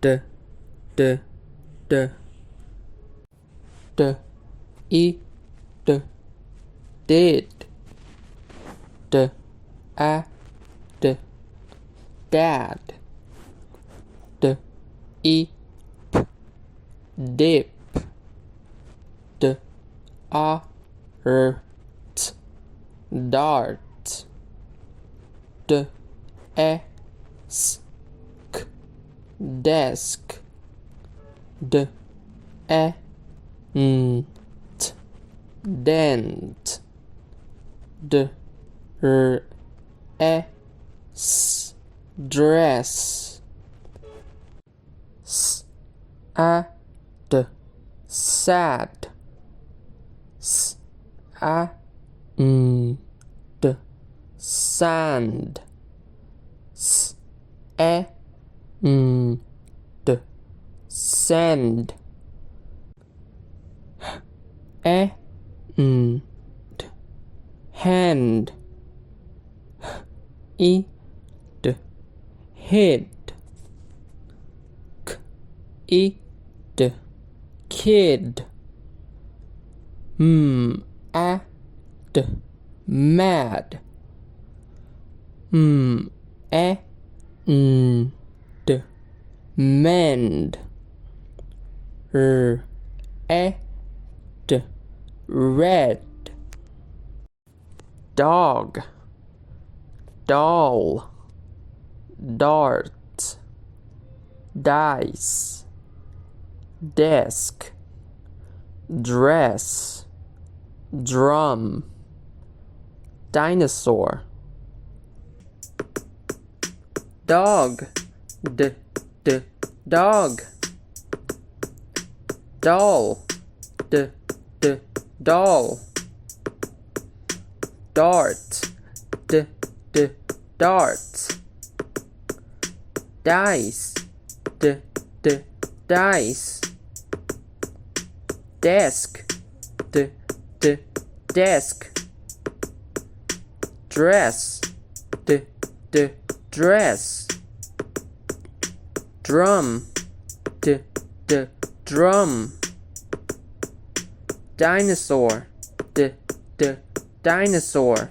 d d d d e d did d a d dad d e p dip d a r t dart d e s k desk d e n t dent d r e s dress s a d sad s a n d sand s e n d sand h e n d hand h e d head k e d kid a d mad e n d mend r e d red dog doll dart dice desk dress drum dinosaur dog d d dog doll d d doll dart d d dart dice d d dice desk d d desk dress d d dress drum d d drum dinosaur d d dinosaur